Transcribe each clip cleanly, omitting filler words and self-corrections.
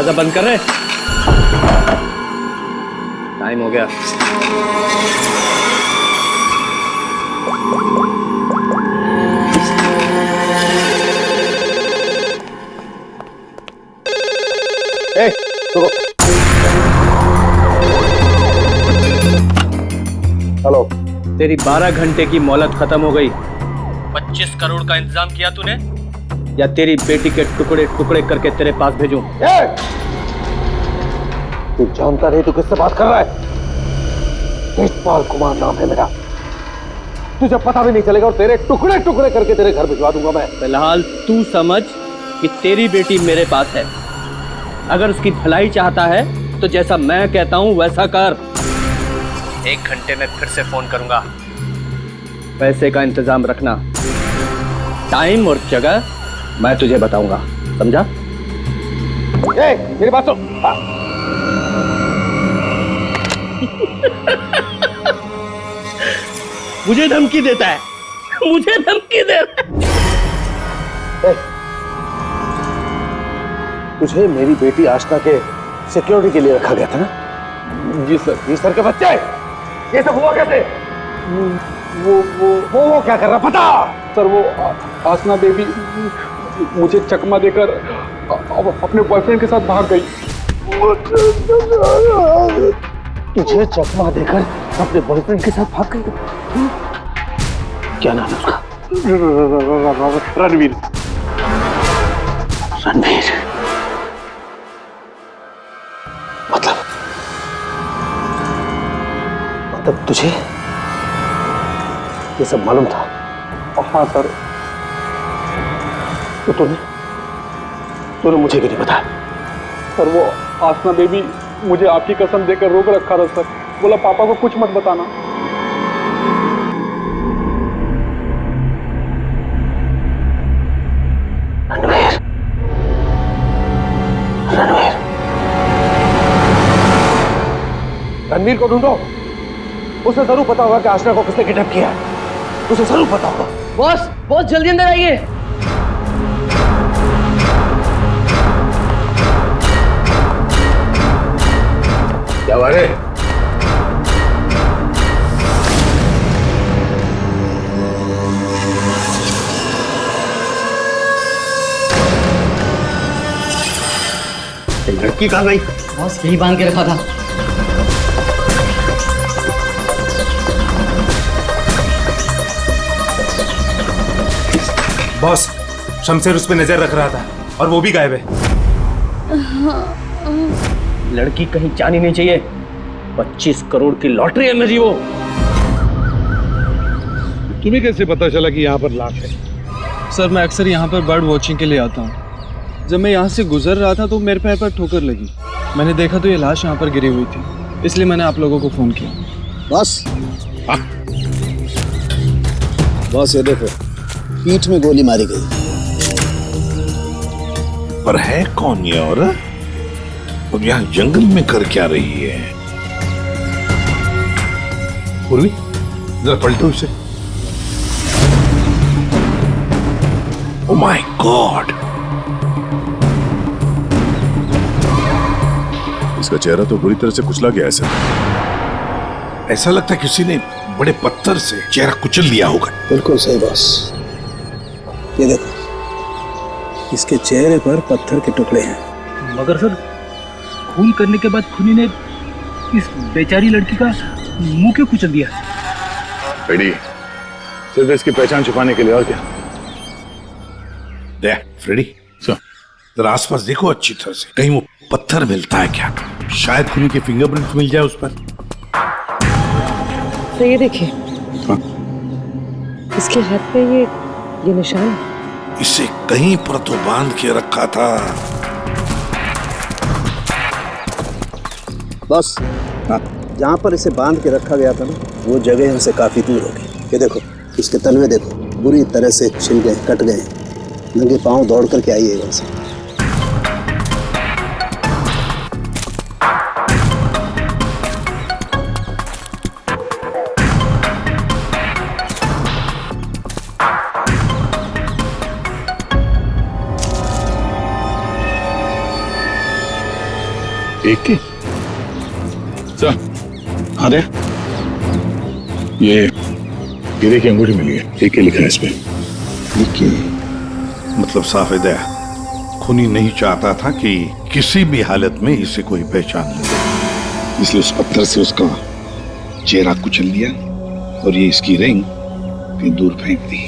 दरवाजा बंद कर रहे। टाइम हो गया। हेलो। तेरी 12 घंटे की मोहलत खत्म हो गई। 25 करोड़ का इंतजाम किया तूने, या तेरी बेटी के टुकड़े टुकड़े करके तेरे पास भेजूं? तू जानता नहीं तू किससे बात कर रहा है? तेजपाल कुमार नाम है मेरा। तुझे पता भी नहीं चलेगा और तेरे टुकड़े टुकड़े करके तेरे घर भिजवा दूंगा मैं। फिलहाल तू समझ कि तेरी बेटी मेरे पास है। अगर उसकी भलाई चाहता है तो जैसा मैं कहता हूं वैसा कर। 1 घंटे में फिर से फोन करूंगा। पैसे का इंतजाम रखना। टाइम और जगह मैं तुझे बताऊंगा, समझा? मेरी बात सुन। मुझे धमकी देता है, मुझे धमकी दे रहा है। तुझे मेरी बेटी आशना के सिक्योरिटी के लिए रखा गया था ना? जी सर। जी सर के बच्चे, ये सब हुआ कैसे? वो क्या कर रहा पता? सर वो आसना बेबी मुझे चकमा देकर अपने बॉयफ्रेंड के साथ भाग गई। तुझे चकमा देकर अपने बॉयफ्रेंड के साथ भाग गई? क्या नाम है उसका? रणवीर। रणवीर मतलब तुझे ये सब मालूम था? हाँ सर। तो तूने मुझे क्यों नहीं बताया? सर वो आसना बेबी मुझे आपकी कसम देकर रोक रखा था सर। बोला पापा को कुछ मत बताना। रणवीर, रणवीर, रणवीर को ढूंढो। उसे जरूर पता होगा कि आशना को किसने किडनैप किया है। उसे जरूर पता होगा। बॉस, बॉस जल्दी अंदर आइए। क्या बात है? लड़की कहाँ गई? बॉस यही बांध के रखा था। बॉस, शमशेर उस पे नजर रख रहा था और वो भी गायब है। लड़की कहीं जानी नहीं चाहिए। 25 करोड़ की लॉटरी है मेरी वो। तुम्हें कैसे पता चला कि यहाँ पर लाश है? सर मैं अक्सर यहाँ पर बर्ड वॉचिंग के लिए आता हूँ। जब मैं यहाँ से गुजर रहा था तो मेरे पैर पर ठोकर लगी। मैंने देखा तो ये लाश यहाँ पर गिरी हुई थी, इसलिए मैंने आप लोगों को फोन किया। बॉस, बॉस ये देखो, पीठ में गोली मारी गई। पर है कौन ये औरत? और यहाँ जंगल में कर क्या रही है? पूर्वी, जरा पलटो इसे। Oh my God! इसका चेहरा तो बुरी तरह से कुचला गया है सर। ऐसा लगता है किसी ने बड़े पत्थर से चेहरा कुचल लिया होगा। बिल्कुल सही बॉस। ये देखो, इसके चेहरे पर पत्थर के टुकड़े हैं। मगर सर, खून करने के बाद खूनी ने इस बेचारी लड़की का मुंह क्यों कुचल दिया? फ्रेडी, सिर्फ इसकी पहचान छुपाने के लिए, और क्या? देख फ्रेडी, जरा आसपास देखो अच्छी तरह से, कहीं वो पत्थर मिलता है क्या? शायद खूनी के फिंगरप्रिंट मिल जाए उस पर। तो ये देखिए, इसके हाथ पे ये निशान है। इसे कहीं पर तो बांध के रखा था। बॉस, जहाँ पर इसे बांध के रखा गया था ना, वो जगह यहाँ से काफी दूर होगी। ये देखो, इसके तलवे देखो, बुरी तरह से छिल गए, कट गए। नंगे पांव दौड़ करके आई है वहां से। एक की सर, हाँ दे। ये हीरे की अंगूठी मिली है, एक के लिखा है इस पे। मतलब साफ है दया, खूनी नहीं चाहता था कि किसी भी हालत में इसे कोई पहचान ले, इसलिए उस पत्थर से उसका चेहरा कुचल लिया और ये इसकी रिंग कहीं दूर फेंक दी।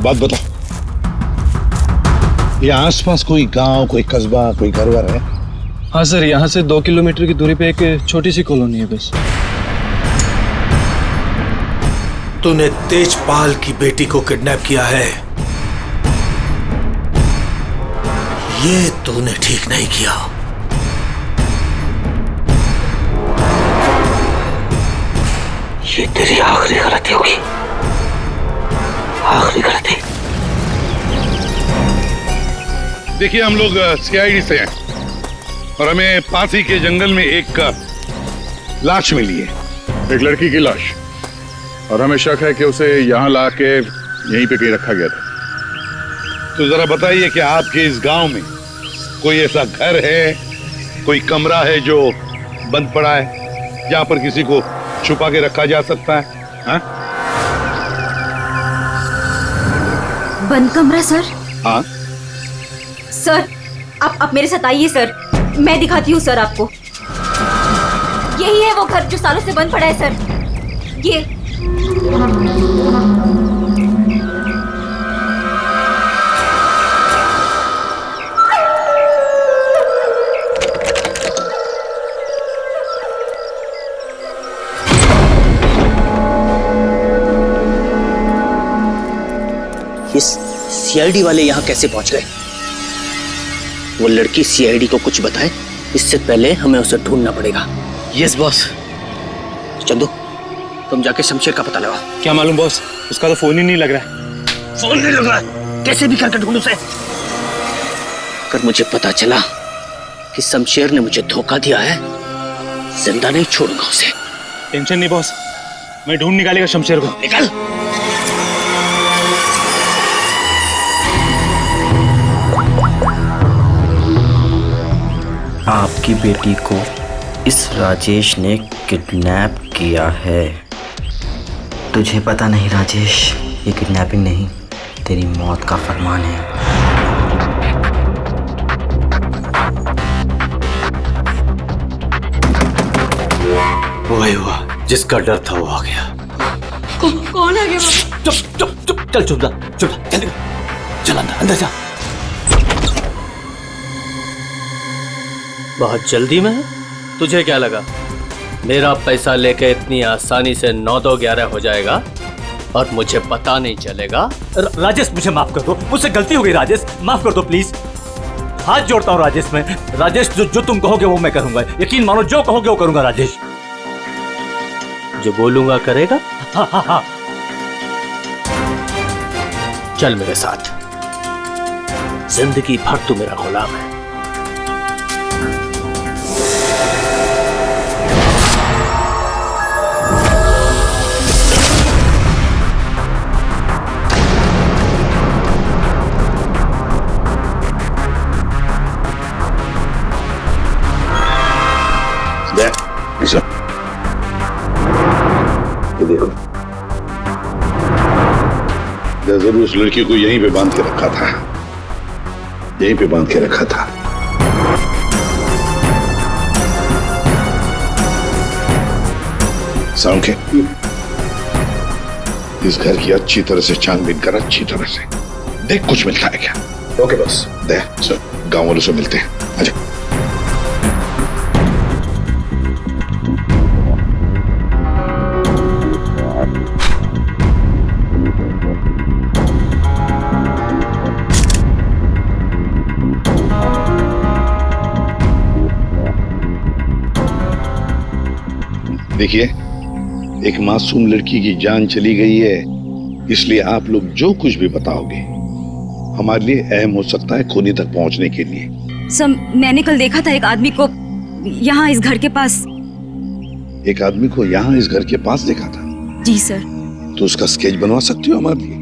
बात बता, ये आसपास कोई गांव, कोई कस्बा, कोई घर वर है? हाँ सर, यहाँ से 2 किलोमीटर की दूरी पे एक छोटी सी कॉलोनी है बस। तूने तेजपाल की बेटी को किडनैप किया है, ये तूने ठीक नहीं किया। ये तेरी आखिरी गलती होगी, आखिरी गलती। देखिए, हम लोग सीआईडी से हैं और हमें पास ही के जंगल में एक लाश मिली है, एक लड़की की लाश, और हमें शक है कि उसे यहाँ ला के यहीं पे कहीं रखा गया था। तो जरा बताइए कि आपके इस गांव में कोई ऐसा घर है, कोई कमरा है जो बंद पड़ा है, जहां पर किसी को छुपा के रखा जा सकता है? हाँ? बंद कमरा सर? हाँ सर, आप मेरे साथ आइए सर, मैं दिखाती हूँ सर आपको। यही है वो घर जो सालों से बंद पड़ा है सर। ये सीआईडी वाले यहाँ कैसे पहुंच गए? वो लड़की सीआईडी को कुछ बताए इससे पहले हमें उसे ढूंढना पड़ेगा। Yes boss. चंदू, तुम जाके शमशेर का पता लगाओ। क्या मालूम बॉस, उसका तो फोन ही नहीं लग रहा है। फोन नहीं लग रहा है? कैसे भी करके ढूंढ उसे। अगर मुझे पता चला कि शमशेर ने मुझे धोखा दिया है, जिंदा नहीं छोड़ूंगा उसे। टेंशन नहीं बॉस, मैं ढूंढ निकालेगा शमशेर को। निकल। आपकी बेटी को इस राजेश ने किडनैप किया है। तुझे पता नहीं राजेश, ये किडनैपिंग नहीं, तेरी मौत का फरमान है। वही हुआ जिसका डर था, वो आ गया। कौन आ गया? चुप चुप चुप, चल चुप चुप, चल चल अंदर जा। बहुत जल्दी में है? तुझे क्या लगा मेरा पैसा लेके इतनी आसानी से 9-2-11 हो जाएगा और मुझे पता नहीं चलेगा? राजेश, मुझे माफ कर दो, मुझसे गलती हो गई राजेश, माफ कर दो प्लीज। हाथ जोड़ता हूँ राजेश मैं। राजेश, जो तुम कहोगे वो मैं करूंगा, यकीन मानो, जो कहोगे वो करूंगा राजेश। जो बोलूंगा करेगा? हाँ हाँ हाँ। चल मेरे साथ, जिंदगी भर तू मेरा गुलाम है। ये देखो, जरूर उस लड़की को यहीं पे बांध के रखा था, यहीं पे बांध के रखा था। साउंड, इस घर की अच्छी तरह से छानबीन कर, अच्छी तरह से देख कुछ मिलता है क्या। ओके बस, दे गांव वालों से मिलते हैं। आजा। देखिए, एक मासूम लड़की की जान चली गई है, इसलिए आप लोग जो कुछ भी बताओगे हमारे लिए अहम हो सकता है खूनी तक पहुंचने के लिए। सर, मैंने कल देखा था एक आदमी को यहाँ इस घर के पास। एक आदमी को यहाँ इस घर के पास देखा था? जी सर। तो उसका स्केच बनवा सकती हो हमारे लिए?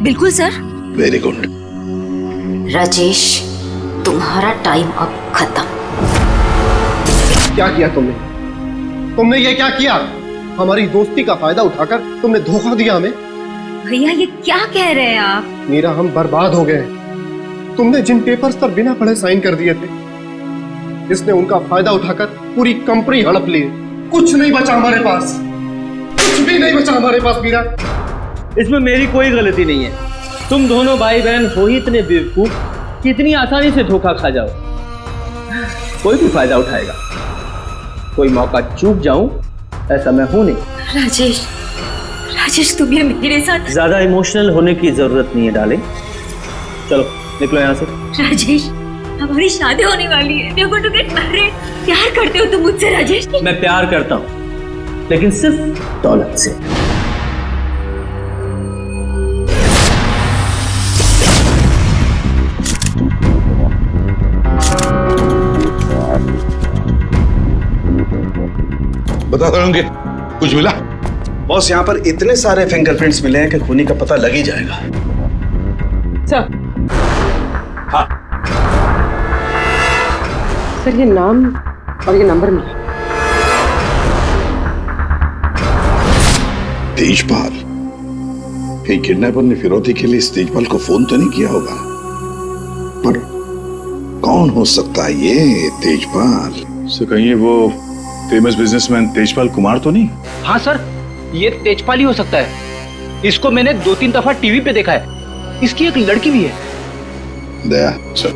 बिल्कुल सर। Very good. राजेश, तुम्हारा टाइम अब खत्म। क्या किया तुमने? तुमने ये क्या किया? हमारी दोस्ती का फायदा उठाकर तुमने धोखा दिया हमें। भैया ये क्या कह रहे हैं आप? मीरा, हम बर्बाद हो गए। तुमने जिन पेपर्स पर बिना पढ़े साइन कर दिए थे, इसने उनका फायदा उठाकर पूरी कंपनी हड़प ली। कुछ नहीं बचा हमारे पास, कुछ भी नहीं बचा हमारे पास मीरा। इसमें मेरी कोई गलती नहीं है। तुम दोनों भाई बहन हो ही इतने बेवकूफ कि इतनी आसानी से धोखा खा जाओ। कोई भी फायदा उठाएगा, कोई मौका चूक जाऊं ऐसा मैं हूं नहीं। राजेश, राजेश तुम ये मेरे साथ। ज्यादा इमोशनल होने की जरूरत नहीं है डार्लिंग। चलो निकलो यहाँ से। राजेश, हमारी शादी होने वाली है। देखो टू गेट मैरिड। प्यार करते हो तुम मुझसे राजेश? मैं प्यार करता हूँ, लेकिन सिर्फ दौलत से। बता रहे कुछ मिला? बॉस, यहाँ पर इतने सारे फिंगरप्रिंट्स मिले हैं कि खूनी का पता लग ही जाएगा। सर, हाँ सर ये नाम और ये नंबर मिला। तेजपाल, कहीं किडनैपर ने फिरौती के लिए इस तेजपाल को फोन तो नहीं किया होगा, पर कौन हो सकता है ये तेजपाल? से कहीं वो फेमस बिजनेसमैन तेजपाल कुमार तो नहीं? हाँ सर, ये तेजपाल ही हो सकता है। इसको मैंने 2-3 दफा टीवी पे देखा है। इसकी एक लड़की भी है। दया, चल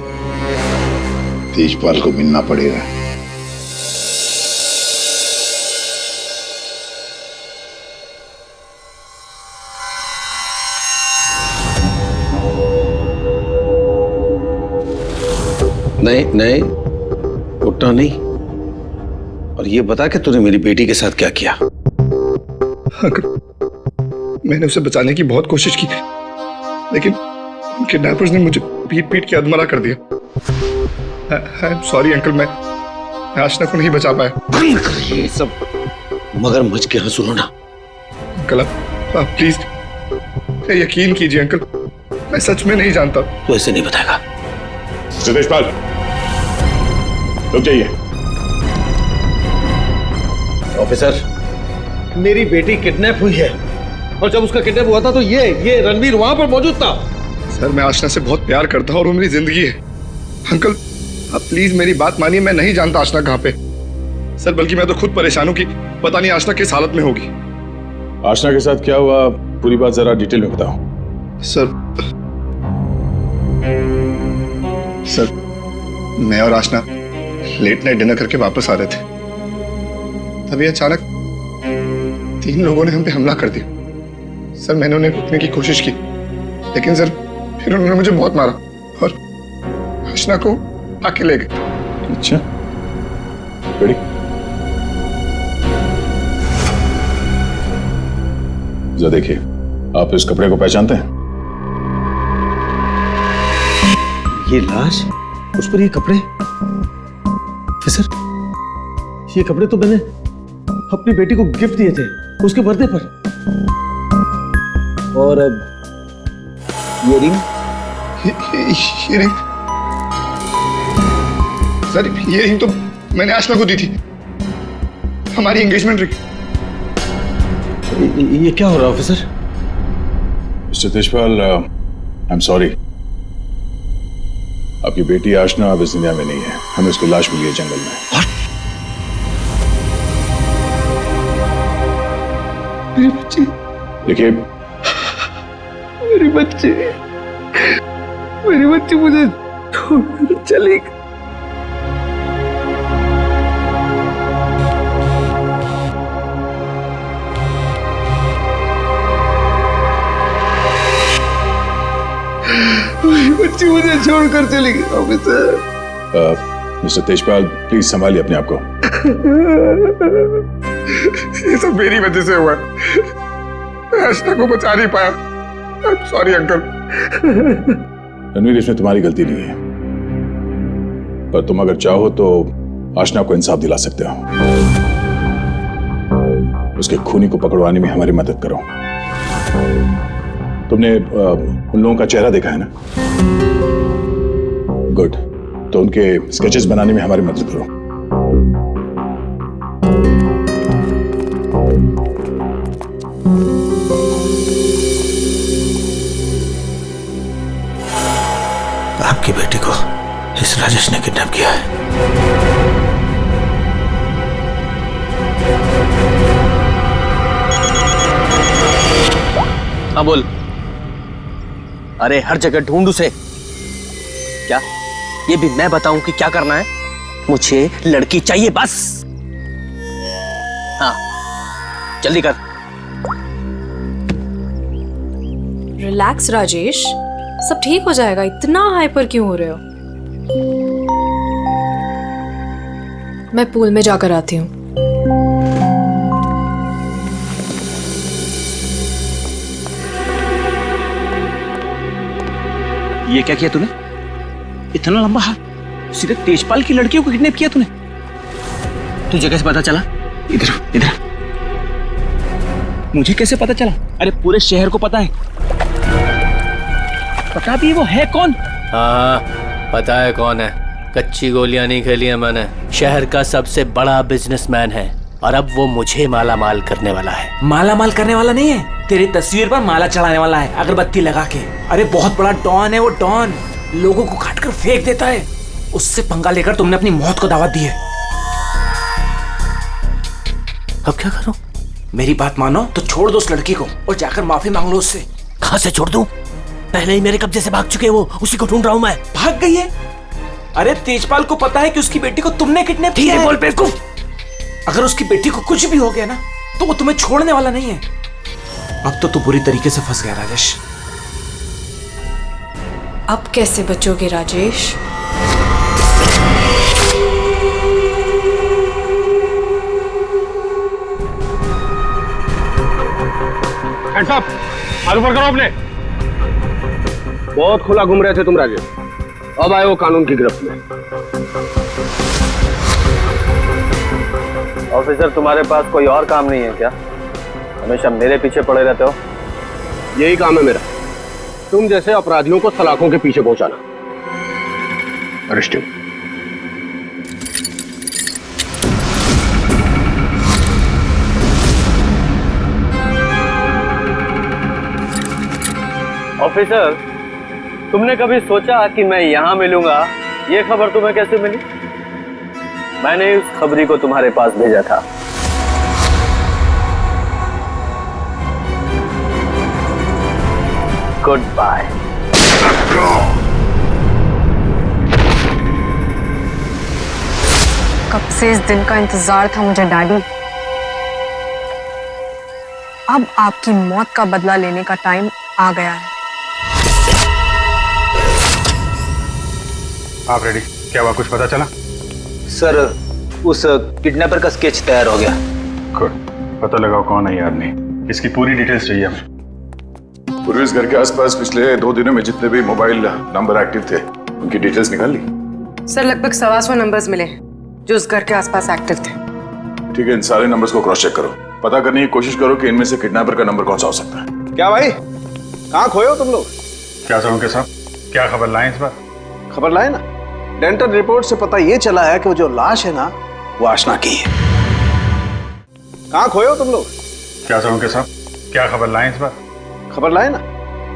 तेजपाल को मिलना पड़ेगा। नहीं नहीं, उठना नहीं। और ये बता कि तूने मेरी बेटी के साथ क्या किया? मैंने उसे बचाने की बहुत कोशिश की, लेकिन किडनैपर्स ने मुझे पीट पीट के अधमरा कर दिया। आई एम सॉरी अंकल, मैं आशना को नहीं बचा पाया। ये सब मगरमच्छ के आंसू रोना। अंकल आप प्लीज यकीन कीजिए अंकल, मैं सच में नहीं जानता। तू ऐसे नहीं बताएगा। तेजपाल, रुक जाइए। ऑफिसर, मेरी बेटी किडनैप हुई है, और जब उसका किडनैप हुआ था तो ये रणवीर वहां पर मौजूद था। सर, मैं आशना से बहुत प्यार करता हूं और वो मेरी जिंदगी है। अंकल आप प्लीज मेरी बात मानिए, मैं नहीं जानता आशना कहाँ पे। सर बल्कि मैं तो खुद परेशान हूं कि पता नहीं आशना किस हालत में होगी। आशना के साथ क्या हुआ, पूरी बात जरा डिटेल में बताओ। सर मैं और आशना लेट नाइट डिनर करके वापस आ रहे थे, तभी अचानक 3 लोगों ने हम पे हमला कर दिया। सर मैंने उन्हें रोकने की कोशिश की, लेकिन सर फिर उन्होंने मुझे बहुत मारा और आशना को आके ले गए। अच्छा, रेडी? जरा देखिए, आप इस कपड़े को पहचानते हैं? ये लाश, उस पर ये कपड़े। ऑफिसर, ये कपड़े तो मैंने अपनी बेटी को गिफ्ट दिए थे उसके बर्थडे पर। और अब ये रिंग। सर ये रिंग तो मैंने आशना को दी थी, हमारी एंगेजमेंट रिंग। ये क्या हो रहा है officer? Mister Tejpal, I am sorry, आपकी बेटी आशना अब इस दुनिया में नहीं है। हमें उसकी लाश मिली है जंगल में। मेरी बच्ची। देखिए, मेरी बच्ची मुझे छोड़कर चली गई। मेरी बच्ची मुझे छोड़कर चली गई। ऑफिसर, मिस्टर तेजपाल प्लीज संभालिए अपने आप को। ये सब मेरी वजह से हुआ, मैं आशना को बचा नहीं पाया। I am sorry uncle. Ranveer, इसमें तुम्हारी गलती नहीं है, पर तुम अगर चाहो तो आशना को इंसाफ दिला सकते हो। उसके खूनी को पकड़वाने में हमारी मदद करो। तुमने उन लोगों का चेहरा देखा है ना? गुड, तो उनके स्केचेस बनाने में हमारी मदद करो। आपकी बेटी को इस राजेश ने किडनैप किया है। हाँ बोल। अरे हर जगह ढूंढ उसे। क्या ये भी मैं बताऊं कि क्या करना है? मुझे लड़की चाहिए बस। हाँ जल्दी कर। रिलैक्स राजेश, सब ठीक हो जाएगा। इतना हाइपर क्यों हो रहे हो? मैं पूल में जाकर आती हूँ। ये क्या किया तूने? इतना लंबा हाथ, सीधे तेजपाल की लड़कियों को किडनैप किया तूने? तुझे कैसे पता चला? इधर इधर। मुझे कैसे पता चला? अरे पूरे शहर को पता है। पता भी है वो है कौन? हाँ पता है कौन है। कच्ची गोलियां नहीं खेली है मैंने। शहर का सबसे बड़ा बिजनेसमैन है और अब वो मुझे माला माल करने वाला है। माला माल करने वाला नहीं है, तेरी तस्वीर पर माला चढ़ाने वाला है, अगरबत्ती लगा के। अरे बहुत बड़ा डॉन है वो। डॉन लोगों को काट कर फेंक देता है। उससे पंगा लेकर तुमने अपनी मौत को दावत दी है। अब क्या करूं? मेरी बात मानो तो छोड़ दो उस लड़की को और जाकर माफी मांग लो उससे। कहां से छोड़ दूं? पहले ही मेरे कब्जे से भाग चुके हैं वो। उसी को ढूंढ रहा हूं मैं। भाग गई है? अरे तेजपाल को पता है कि उसकी बेटी को तुमने किडनैप किया है। बोल बेवकूफ। अगर उसकी बेटी को कुछ भी हो गया ना तो वो तुम्हें छोड़ने वाला नहीं है। अब तो तू बुरी तरीके से फंस गया राजेश। अब कैसे बचोगे राजेश? हैंड्स अप, हाथ ऊपर करो अपने। बहुत खुला घूम रहे थे तुम राजेश, अब आए हो कानून की गिरफ्त में। ऑफिसर तुम्हारे पास कोई और काम नहीं है क्या? हमेशा मेरे पीछे पड़े रहते हो। यही काम है मेरा, तुम जैसे अपराधियों को सलाखों के पीछे पहुंचाना। अरेस्ट। ऑफिसर तुमने कभी सोचा कि मैं यहां मिलूंगा? ये खबर तुम्हें कैसे मिली? मैंने उस खबरी को तुम्हारे पास भेजा था। Goodbye. कब से इस दिन का इंतजार था मुझे डैडी। अब आपकी मौत का बदला लेने का टाइम आ गया है। आप रेडी? क्या हुआ, कुछ पता चला? सर उस किडनैपर का स्केच तैयार हो गया। गुड, पता लगाओ कौन है ये आदमी। इसकी पूरी डिटेल्स चाहिए हमें। पूर्व इस घर के आसपास पिछले 2 दिनों में जितने भी मोबाइल नंबर एक्टिव थे उनकी डिटेल्स निकाल ली? सर लगभग 125 नंबर्स मिले जो उस घर के आसपास एक्टिव थे। ठीक है, इन सारे नंबर्स को क्रॉस चेक करो। पता करने की कोशिश करो कि इनमें से किडनैपर का नंबर कौन सा हो सकता है। क्या भाई, कहाँ खोए हो तुम लोग? क्या साहब, क्या खबर लाए इस बार? खबर लाए ना, डेंटल रिपोर्ट से पता ये चला है कि वो जो लाश है ना वो आशना की है। कहाँ खोए हो तुम लोग? क्या साहब, क्या खबर लाए इस बार? खबर लाए ना,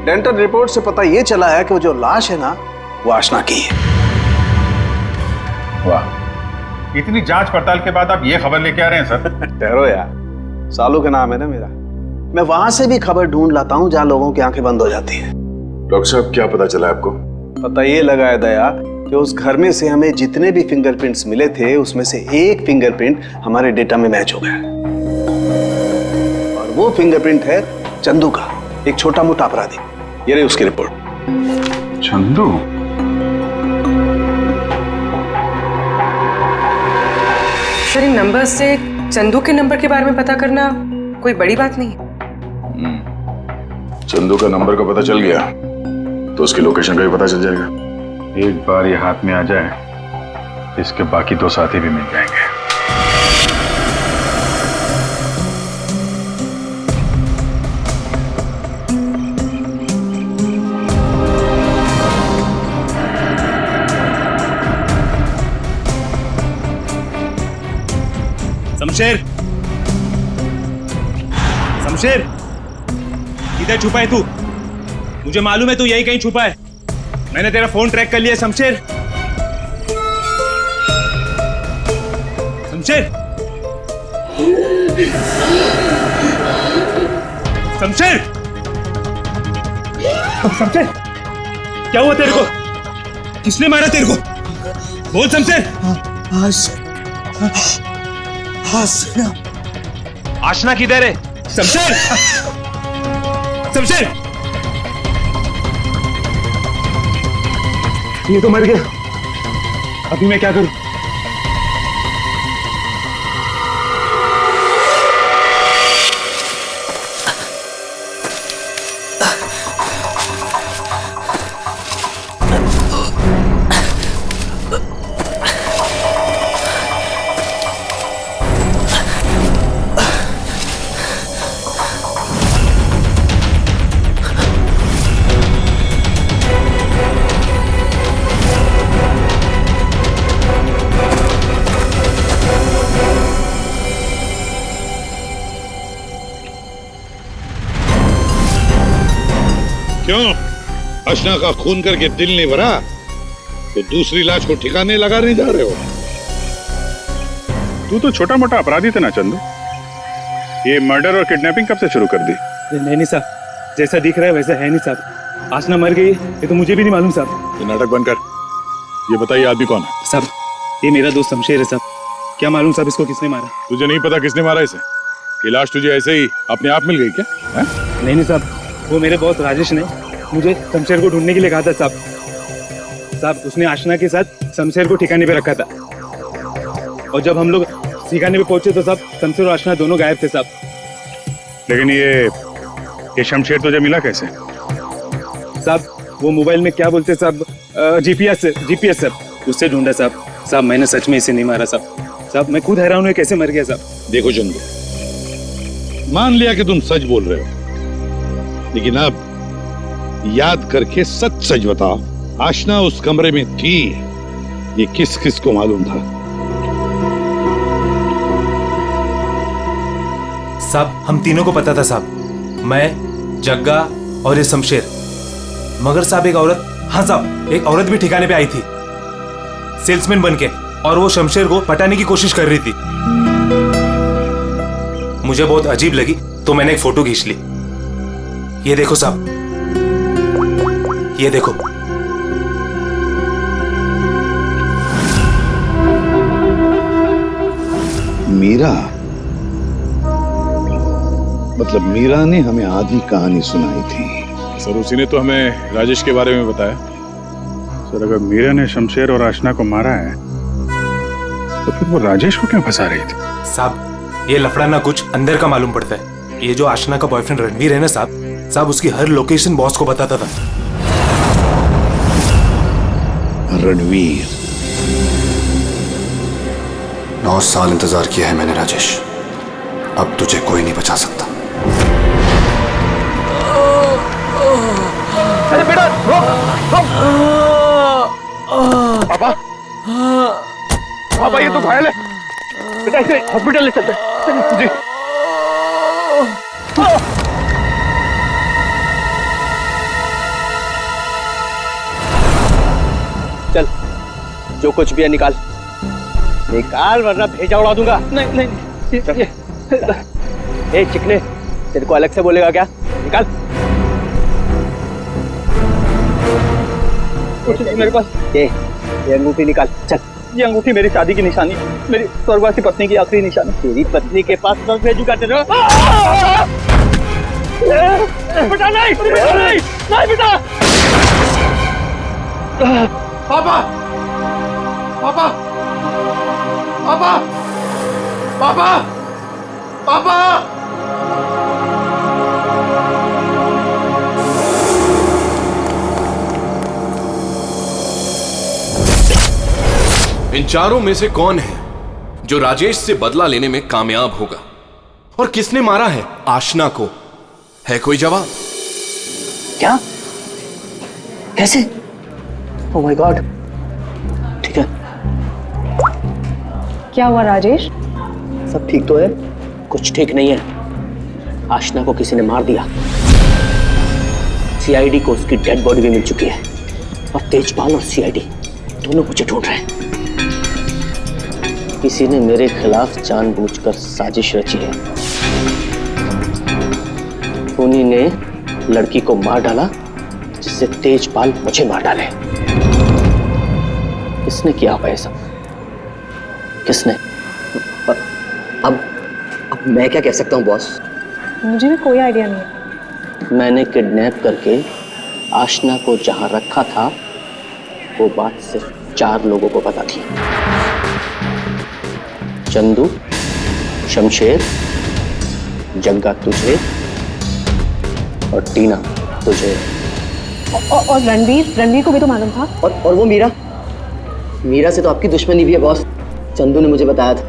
डेंटल रिपोर्ट से पता ये चला है कि वो जो लाश है ना वो आशना की है। वाह, इतनी जांच पड़ताल के बाद आप ये खबर लेके आ रहे हैं सर? ठहरो यार, सालू का नाम है ना मेरा। मैं वहां से भी खबर ढूंढ लाता हूँ जहाँ लोगों की आंखें बंद हो जाती हैं। डॉक्टर साहब क्या पता चला आपको? पता ये लगा है दया कि उस घर में से हमें जितने भी फिंगरप्रिंट्स मिले थे उसमें से एक फिंगरप्रिंट हमारे डेटा में मैच हो गया और वो फिंगरप्रिंट है चंदू का, एक छोटा मोटा अपराधी। ये रही उसकी रिपोर्ट। चंदू? सर इन नंबर से चंदू के नंबर के बारे में पता करना कोई बड़ी बात नहीं है। चंदू का नंबर का पता चल गया तो उसकी लोकेशन का भी पता चल जाएगा। एक बार ये हाथ में आ जाए इसके बाकी 2 साथी भी मिल जाएंगे। शमशेर, शमशेर, किधर छुपा है तू? मुझे मालूम है तू यही कहीं छुपा है। मैंने तेरा फोन ट्रैक कर लिया शमशेर। शमशेर, शमशेर, शमशेर, क्या हुआ तेरे को? किसने मारा तेरे को? बोल शमशेर। आशना किधर है? शमशेर, शमशेर, ये तो मर गया। अभी मैं क्या करूं? क्यों? आशना का खून करके दिल नहीं भरा तो दूसरी लाश को ठिकाने लगाने जा रहे हो? तू तो छोटा मोटा अपराधी था ना चंदू। ये मर्डर और किडनैपिंग कब से शुरू कर दी? नहीं साहब, जैसा दिख रहा है वैसा है नहीं साहब। आशना मर गई ये तो मुझे भी नहीं मालूम साहब। ये नाटक बंद कर। ये बताइए आदमी कौन है? साहब, ये मेरा दोस्त शमशेर है साहब। क्या मालूम साहब इसको किसने मारा? तुझे नहीं पता किसने मारा इसे? ये लाश तुझे ऐसे ही अपने आप मिल गई क्या? है? नहीं साहब, वो मेरे बॉस राजेश ने मुझे शमशेर को ढूंढने के लिए कहा था साहब। साहब, उसने आशना के साथ शमशेर को ठिकाने पे रखा था और जब हम लोग ठिकाने पे पहुंचे तो साहब शमशेर और आशना दोनों गायब थे साहब। लेकिन ये शमशेर तुझे मिला कैसे? साहब, वो मोबाइल में क्या बोलते साहब, जीपीएस साहब, उससे ढूंढा साहब। साहब, मैंने सच में इसे नहीं मारा साहब। साहब, मैं खुद हैरान हूँ कैसे मर गया साहब। देखो चंदू, मान लिया कि तुम सच बोल रहे हो, लेकिन अब याद करके सच सच बताओ, आशना उस कमरे में थी, ये किस किस को मालूम था? साहब, हम तीनों को पता था साहब, मैं, जग्गा और ये शमशेर। मगर साहब एक औरत, हाँ साहब, एक औरत भी ठिकाने पे आई थी सेल्समैन बनके, और वो शमशेर को पटाने की कोशिश कर रही थी। मुझे बहुत अजीब लगी तो मैंने एक फोटो खींच ली। ये देखो साहब, ये देखो। मीरा, मतलब मीरा ने हमें आधी कहानी सुनाई थी। सर, उसी ने तो हमें राजेश के बारे में बताया। सर, अगर मीरा ने शमशेर और आशना को मारा है तो फिर वो राजेश को क्यों फंसा रही थी? साहब, ये लफड़ा ना कुछ अंदर का मालूम पड़ता है। ये जो आशना का बॉयफ्रेंड रणवीर है ना साहब, उसकी हर लोकेशन बॉस को बताता था। रणवीर, 9 साल इंतजार किया है मैंने राजेश, अब तुझे कोई नहीं बचा सकता। अरे बेटा, पापा, पापा ये तो घायल है बेटा, इसे हॉस्पिटल ले चलते हैं। जी। चल, जो कुछ भी है निकाल निकाल, वरना भेजा उड़ा दूंगा। नहीं, ए चिकने, तेरे को अलग से बोलेगा क्या? निकाल। मेरे पास ये अंगूठी निकाल। चल, ये अंगूठी मेरी शादी की निशानी, मेरी स्वर्गवासी पत्नी की आखिरी निशानी। तेरी पत्नी के पास कब भेजूंगा तेरे? बेटा नहीं, नहीं बेटा। पापा, पापा, पापा, पापा, पापा। इन चारों में से कौन है जो राजेश से बदला लेने में कामयाब होगा? और किसने मारा है आशना को? है कोई जवाब? क्या? कैसे? Oh my God. ठीक है। क्या हुआ राजेश? सब ठीक तो है? कुछ ठीक नहीं है। आशना को किसी ने मार दिया। सीआईडी को उसकी डेड बॉडी भी मिल चुकी है और तेजपाल और सीआईडी दोनों मुझे ढूंढ रहे हैं। किसी ने मेरे खिलाफ जानबूझकर साजिश रची है। उन्हीं ने लड़की को मार डाला जिससे तेजपाल मुझे मार डाले। किसने किया होगा ये सब? किसने? अब मैं क्या कह सकता हूँ बॉस? मुझे भी कोई आइडिया नहीं है। मैंने किडनैप करके आशना को जहां रखा था वो बात सिर्फ 4 लोगों को पता थी। चंदू, शमशेर, जग्गा तुझे और टीना तुझे। और रणवीर को भी तो मालूम था। और वो मीरा से तो आपकी दुश्मनी भी है बॉस। चंदू ने मुझे बताया था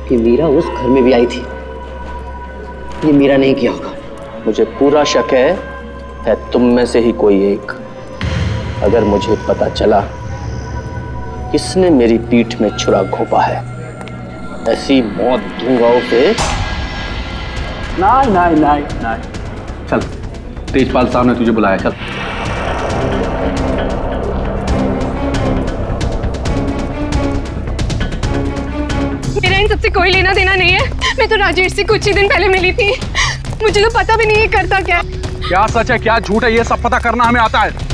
कि मीरा उस घर में भी आई थी। ये मीरा नहीं किया होगा। मुझे पूरा शक है तुम में से ही कोई एक। अगर मुझे पता चला किसने मेरी पीठ में छुरा घोंपा है, ऐसी मौत दूंगा उसे। नहीं। चल, तेजपाल साहब ने तुझे बुलाया, चल। मेरा इन सबसे कोई लेना देना नहीं है। मैं तो राजेश से कुछ ही दिन पहले मिली थी। मुझे तो पता भी नहीं है करता क्या। क्या सच है क्या झूठ है ये सब पता करना हमें आता है।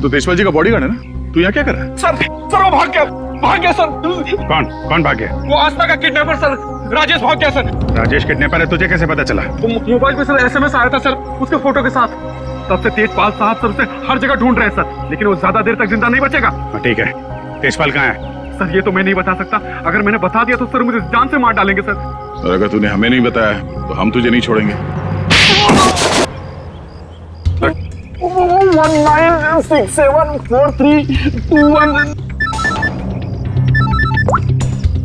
तो तेजपाल जी का बॉडीगार्ड है ना? तू यहाँ क्या कर रहा है? सर वो भाग गया सर। कौन भाग गया? वो आस्था का किडनैपर सर, राजेश भाग गया सर। राजेश किडनैपर है, तुझे कैसे पता चला? मोबाइल पे सर SMS आया था सर, उसके फोटो के साथ। तब से तेजपाल साहब सर उसे हर जगह ढूंढ रहे हैं सर, लेकिन वो ज्यादा देर तक जिंदा नहीं बचेगा। ठीक है, तेजपाल कहाँ है? सर ये तो मैं नहीं बता सकता। अगर मैंने बता दिया तो सर मुझे जान से मार डालेंगे सर। और अगर तूने हमें नहीं बताया तो हम तुझे नहीं छोड़ेंगे। 19674321।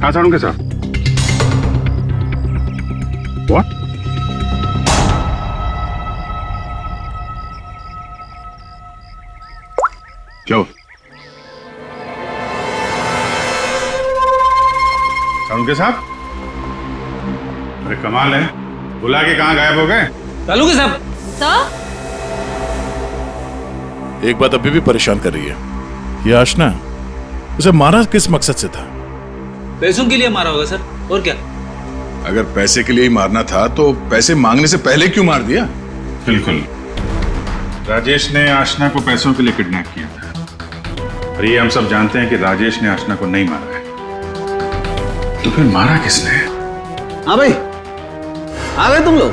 हाँ सारुण के साथ। What? क्या हुआ? सारुण के साथ? अरे कमाल है, बुला के कहाँ गायब हो गए? चालू के साहब। सर एक बात अभी भी परेशान कर रही है, ये आशना उसे मारा किस मकसद से था? पैसों के लिए मारा होगा सर, और क्या? अगर पैसे के लिए ही मारना था तो पैसे मांगने से पहले क्यों मार दिया? बिल्कुल, राजेश ने आशना को पैसों के लिए किडनैप किया था और ये हम सब जानते हैं कि राजेश ने आशना को नहीं मारा है। तो फिर मारा किसने? हाँ भाई, आ गए तुम लोग?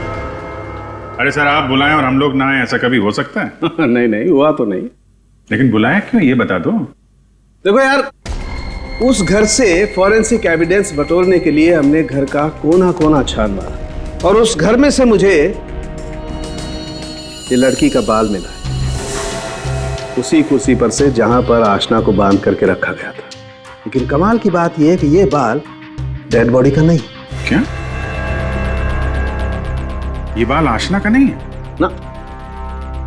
अरे सर, आप बुलाएं और हम लोग ना आए, ऐसा कभी हो सकता है? नहीं हुआ तो नहीं। लेकिन बुलाया क्यों, ये बता दो। देखो यार, उस घर से फॉरेंसिक एविडेंस बटोरने के लिए हमने घर का कोना कोना छान मारा और उस घर में से मुझे ये लड़की का बाल मिला है, उसी कुर्सी पर से जहां पर आशना को बांध करके रखा गया था। लेकिन कमाल की बात यह है कि ये बाल डेड बॉडी का नहीं। क्या? ये बाल आशना का नहीं है ना?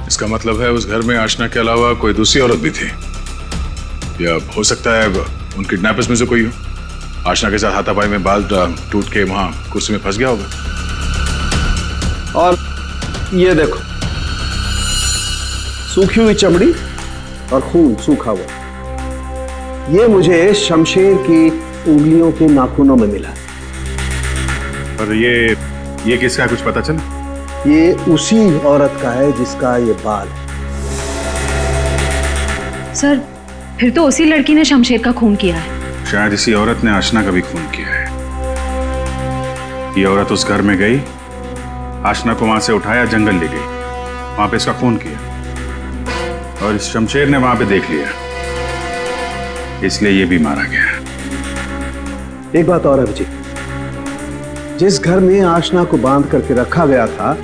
इसका मतलब है उस घर में आशना के अलावा कोई दूसरी औरत भी थी, या हो सकता है उन किडनैपर्स में से कोई हो। आशना के साथ हाथापाई में बाल टूट के वहां कुर्सी में फंस गया होगा। और ये देखो, सूखी हुई चमड़ी और खून सूखा हुआ, ये मुझे शमशेर की उंगलियों के नाखूनों में मिला। और ये किसका कुछ पता चला? ये उसी औरत का है जिसका ये बाल है। सर फिर तो उसी लड़की ने शमशेर का खून किया है। शायद इसी औरत ने आशना का भी खून किया है। ये औरत उस घर में गई, आशना को वहां से उठाया, जंगल ले गई, वहां पे इसका खून किया और इस शमशेर ने वहां पे देख लिया, इसलिए ये भी मारा गया। एक बात और है विजय, जिस घर में आशना को बांध करके रखा गया था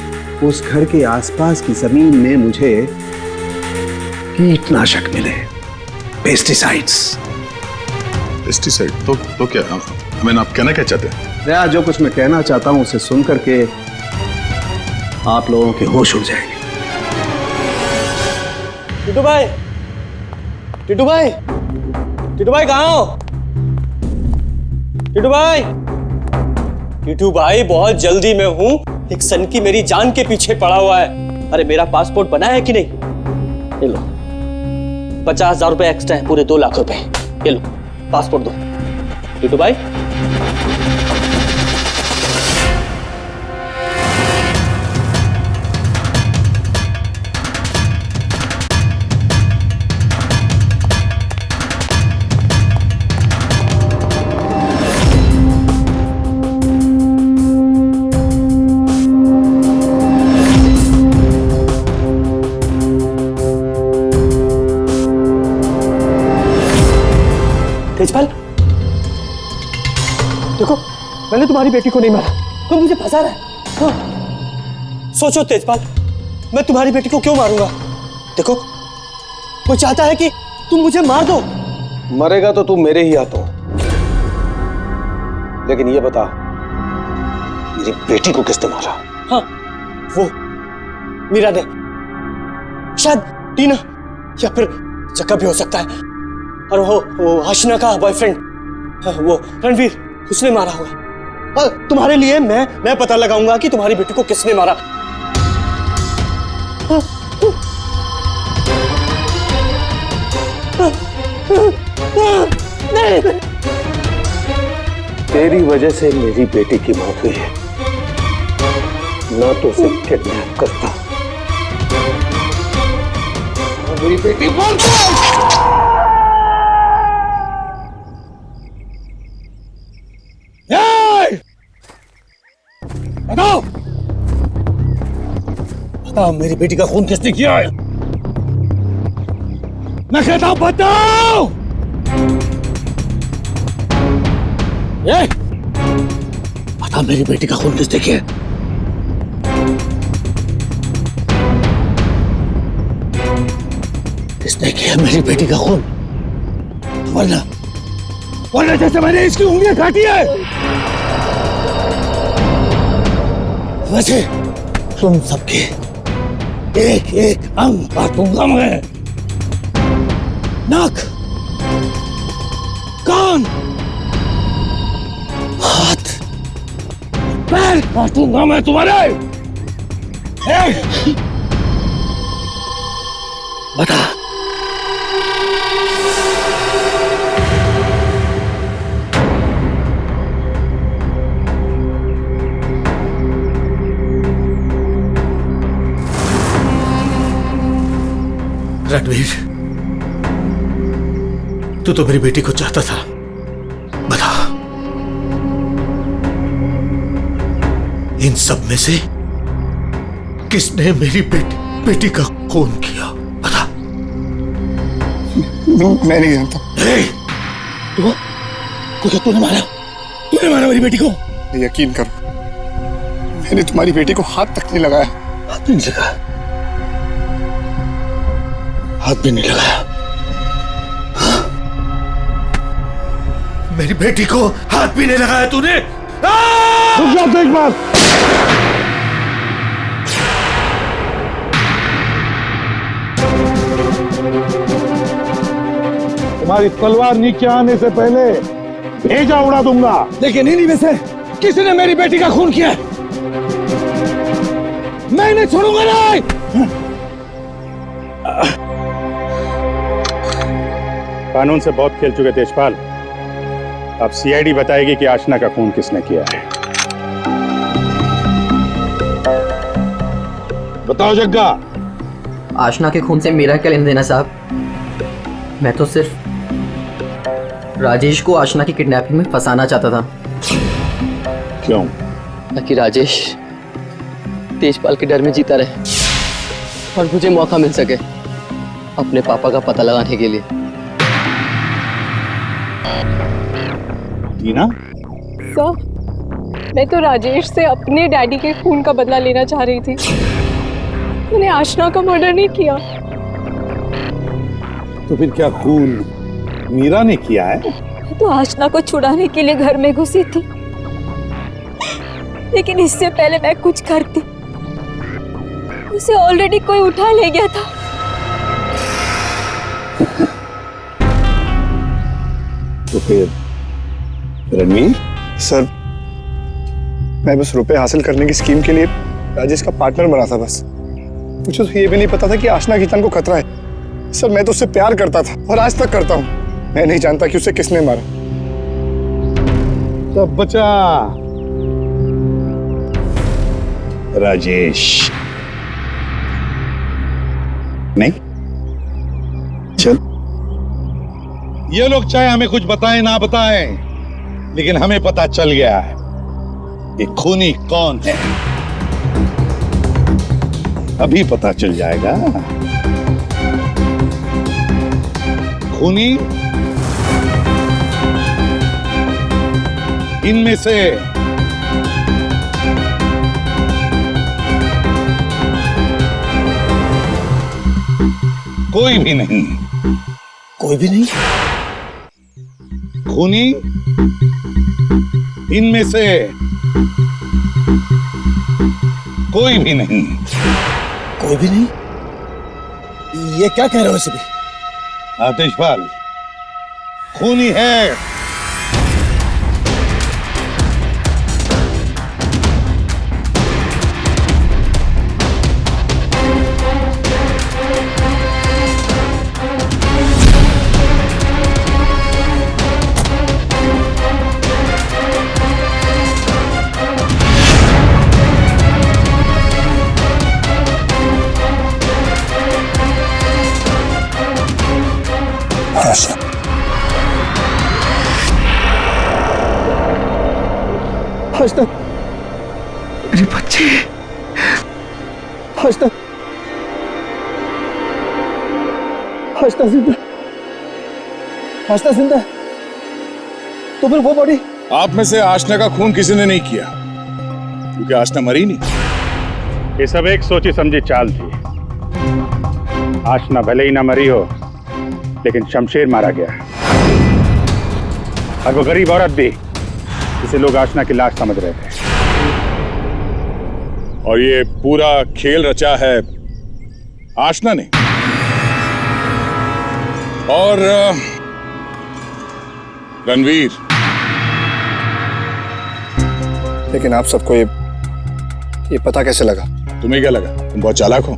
उस घर के आसपास की जमीन में मुझे कीटनाशक मिले, पेस्टिसाइड्स। पेस्टिसाइड तो क्या? आप कहना क्या चाहते हैं? दया, जो कुछ मैं कहना चाहता हूं उसे सुन करके आप लोगों के होश उड़ जाएंगे। टिटू भाई, टिटू भाई, टिटू भाई कहाँ हो? टिटू भाई, टिटू भाई बहुत जल्दी में हूँ, एक सनकी मेरी जान के पीछे पड़ा हुआ है। अरे मेरा पासपोर्ट बना है कि नहीं? ये लो 50,000 रुपए एक्स्ट्रा है, पूरे 2 लाख रुपए। ये लो पासपोर्ट दो। टिटू भाई तेजपाल, देखो मैंने तुम्हारी बेटी को नहीं मारा, तुम मुझे फंसा रहा है। हाँ। सोचो तेजपाल, मैं तुम्हारी बेटी को क्यों मारूंगा? देखो वो चाहता है कि तुम मुझे मार दो। मरेगा तो तू मेरे ही हाथों, लेकिन ये बता मेरी बेटी को किसने मारा? हाँ, वो मीरा ने, शायद टीना या फिर जक्का भी हो सकता है, और वो आशना का बॉयफ्रेंड, वो रणवीर, उसने मारा होगा। तुम्हारे लिए मैं पता लगाऊंगा कि तुम्हारी बेटी को किसने मारा। तेरी वजह से मेरी बेटी की मौत हुई है, ना तो उसे किडनैप करता। मेरी बेटी बताओ, बताओ मेरी बेटी का खून किसने किया है? मैं कहता हूं बताओ। ये बता मेरी बेटी का खून किसने किया? किसने किया मेरी बेटी का खून? वरना जैसे मैंने इसकी उंगलियां काटी है वैसे तुम सबके एक एक अंग काटूंगा मैं। नाक, कान, हाथ, पैर काटूंगा मैं तुम्हारे। बता रणवीर, तू तो मेरी बेटी को चाहता था, बता इन सब में से किसने मेरी बेटी का खून किया? बता। मैं नहीं जानता। तूने मारा मेरी बेटी को? यकीन करो, मैंने तुम्हारी बेटी को हाथ तक नहीं लगाया। हाथ भी नहीं लगाया? हाथ भी नहीं लगाया? मेरी बेटी को हाथ भी नहीं लगाया तूने? रुक जाओ तेजपाल। तुम्हारी तलवार नीचे आने से पहले भेजा उड़ा दूंगा। लेकिन इन्हीं में से किसने मेरी बेटी का खून किया? मैं नहीं छोड़ूंगा नहीं। कानून से बहुत खेल चुके तेजपाल, अब सीआईडी बताएगी कि आशना का खून किसने किया है। बताओ जग्गा। आशना के खून से मेरा क्या लेना देना साहब? मैं तो सिर्फ राजेश को आशना की किडनैपिंग में फंसाना चाहता था। क्यों? ताकि राजेश तेजपाल के डर में जीता रहे और मुझे मौका मिल सके अपने पापा का पता लगाने के लिए। टीना? सर, मैं तो राजेश से अपने डैडी के खून का बदला लेना चाह रही थी। मैंने आशना का मर्डर नहीं किया। तो फिर क्या खून मीरा ने किया है? मैं तो आशना को छुड़ाने के लिए घर में घुसी थी, लेकिन इससे पहले मैं कुछ करती उसे ऑलरेडी कोई उठा ले गया था। तो फिर रणवीर? सर, मैं बस रुपए हासिल करने की स्कीम के लिए राजेश का पार्टनर बना था बस। मुझे तो ये भी नहीं पता था कि आशना की जान को खतरा है। सर, मैं तो उससे प्यार करता था और आज तक करता हूँ। मैं नहीं जानता कि उसे किसने मारा। सब बचा राजेश। नहीं चल, ये लोग चाहे हमें कुछ बताएं ना बताएं, लेकिन हमें पता चल गया है ये खूनी कौन है। अभी पता चल जाएगा। खूनी इनमें से कोई भी नहीं। कोई भी नहीं? खूनी इनमें से कोई भी नहीं। कोई भी नहीं? ये क्या कह रहे हो सभी? आतिशपाल खूनी है। आशना, मेरी बच्ची। आशना, आशना जिंदा। आशना जिंदा। तो फिर वो बॉडी? आप में से आशना का खून किसी ने नहीं किया, क्योंकि आशना मरी नहीं। ये सब एक सोची समझी चाल थी। आशना भले ही ना मरी हो, लेकिन शमशेर मारा गया, और वो गरीब औरत भी, जिसे लोग आशना की लाश समझ रहे थे। और ये पूरा खेल रचा है आशना ने। और रणवीर। लेकिन आप सबको ये पता कैसे लगा? तुम्हें क्या लगा तुम बहुत चालाक हो?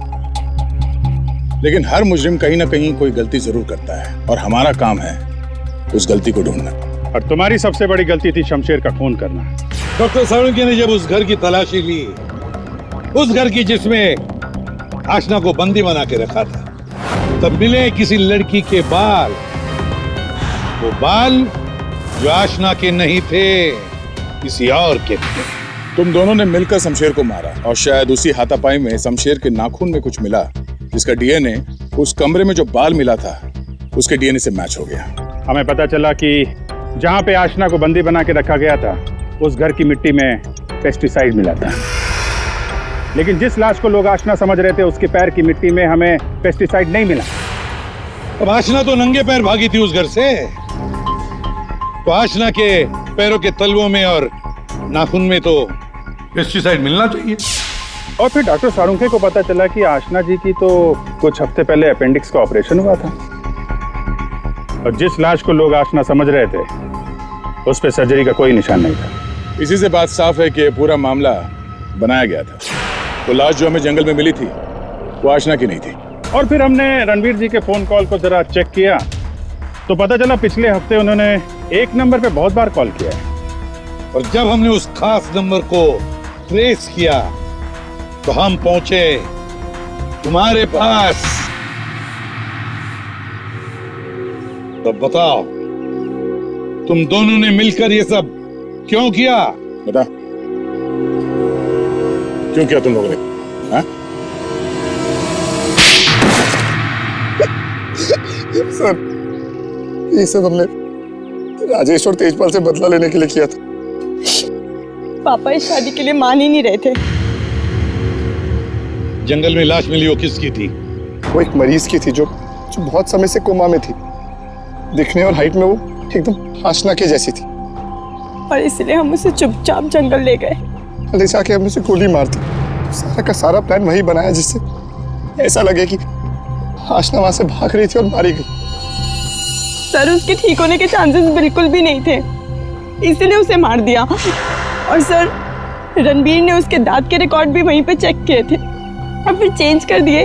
लेकिन हर मुजरिम कहीं ना कहीं कोई गलती जरूर करता है, और हमारा काम है उस गलती को ढूंढना। और तुम्हारी सबसे बड़ी गलती थी शमशेर का खून करना। डॉक्टर साळुंखे ने जब उस घर की तलाशी ली, उस घर की जिसमें आशना को बंदी बना के रखा था, तब मिले किसी लड़की के बाल। वो बाल जो आशना के नहीं थे, किसी और के थे। तुम दोनों ने मिलकर शमशेर को मारा, और शायद उसी हाथापाई में शमशेर के नाखून में कुछ मिला, जिसका डीएनए उस कमरे में जो बाल मिला था उसके डीएनए से मैच हो गया। हमें पता चला कि जहां पे आशना को बंदी बना के रखा गया था, उस घर की मिट्टी में पेस्टिसाइड मिला था। लेकिन जिस लाश को लोग आशना समझ रहे थे, उसके पैर की मिट्टी में हमें पेस्टिसाइड नहीं मिला। अब आशना तो नंगे पैर भागी थी उस घर से, तो आशना के पैरों के तलवों में और नाखून में तो पेस्टिसाइड मिलना चाहिए। और फिर डॉक्टर साळुंखे को पता चला कि आशना जी की तो कुछ हफ्ते पहले अपेंडिक्स का ऑपरेशन हुआ था, और जिस लाश को लोग आशना समझ रहे थे, उस पे सर्जरी का कोई निशान नहीं था। इसी से बात साफ है कि पूरा मामला बनाया गया था। वो लाश जो हमें जंगल में मिली थी, वो आशना की नहीं थी। और फिर हमने रणवीर जी के फोन कॉल को जरा चेक किया, तो पता चला पिछले हफ्ते उन्होंने एक नंबर पे बहुत बार कॉल किया है। और जब हमने उस खास नंबर को ट्रेस किया, तो हम पहुंचे तुम्हारे पास। तब बताओ, तुम दोनों ने मिलकर ये सब क्यों किया? बता, क्यों किया तुम लोगों ने? हाँ? सर, ये सब हमने राजेश और तेजपाल से बदला लेने के लिए किया था। पापा इस शादी के लिए मान ही नहीं रहे थे। जंगल में लाश मिली, वो किसकी थी? वो एक मरीज की थी जो बहुत समय से कोमा में थी। दिखने और हाइट में वो एकदम आशना के जैसी थी, और इसलिए हम उसे चुपचाप जंगल ले गए। ले जाके हम उसे गोली मार दी। सारा का सारा प्लान वही बनाया जिससे ऐसा लगे कि आशना वहां से भाग रही थी और मारी गई। सर, उसके ठीक होने के चांसेस बिल्कुल भी नहीं थे, इसीलिए उसे मार दिया। और सर, रणबीर ने उसके दांत के रिकॉर्ड भी वहीं पे चेक किए थे और फिर चेंज कर दिए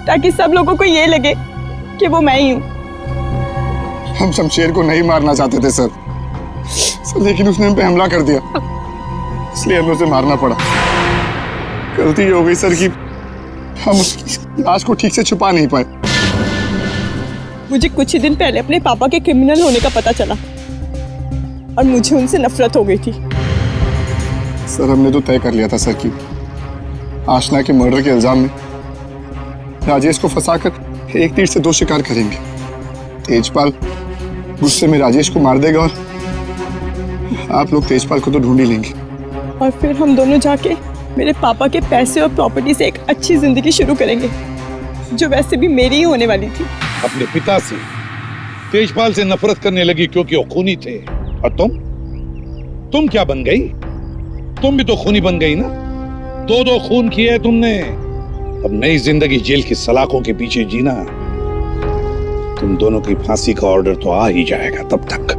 ताकि सब लोगों को ये लगे कि वो मैं ही हूँ। हम शमशेर को नहीं मारना चाहते थे सर, लेकिन उसने हम पे हमला कर दिया, इसलिए हमें उसे मारना पड़ा। गलती ये हो गई सर कि हम उसकी लाश को ठीक से छुपा नहीं पाए। मुझे कुछ ही दिन पहले अपने पापा के क्रिमिनल होने का पता चला और मुझे उनसे नफरत हो गई थी। सर, हमने तो तय कर लिया था सर कि आशना के मर्डर के इल्जाम में राजेश को फंसाकर एक तीर से 2 शिकार करेंगे। तेजपाल गुस्से में राजेश को मार देगा और आप लोग तेजपाल को तो ढूंढ ही लेंगे। और फिर हम दोनों जाके मेरे पापा के पैसे और प्रॉपर्टी से एक अच्छी जिंदगी शुरू करेंगे, जो वैसे भी मेरी ही होने वाली थी। अपने पिता से, तेजपाल से नफरत करने लगी क्योंकि वो खूनी थे। और तुम क्या बन गई? तुम भी तो खूनी बन गई ना। 2 खून किए तुमने। अब नई जिंदगी जेल की सलाखों के पीछे जीना। तुम दोनों की फांसी का ऑर्डर तो आ ही जाएगा, तब तक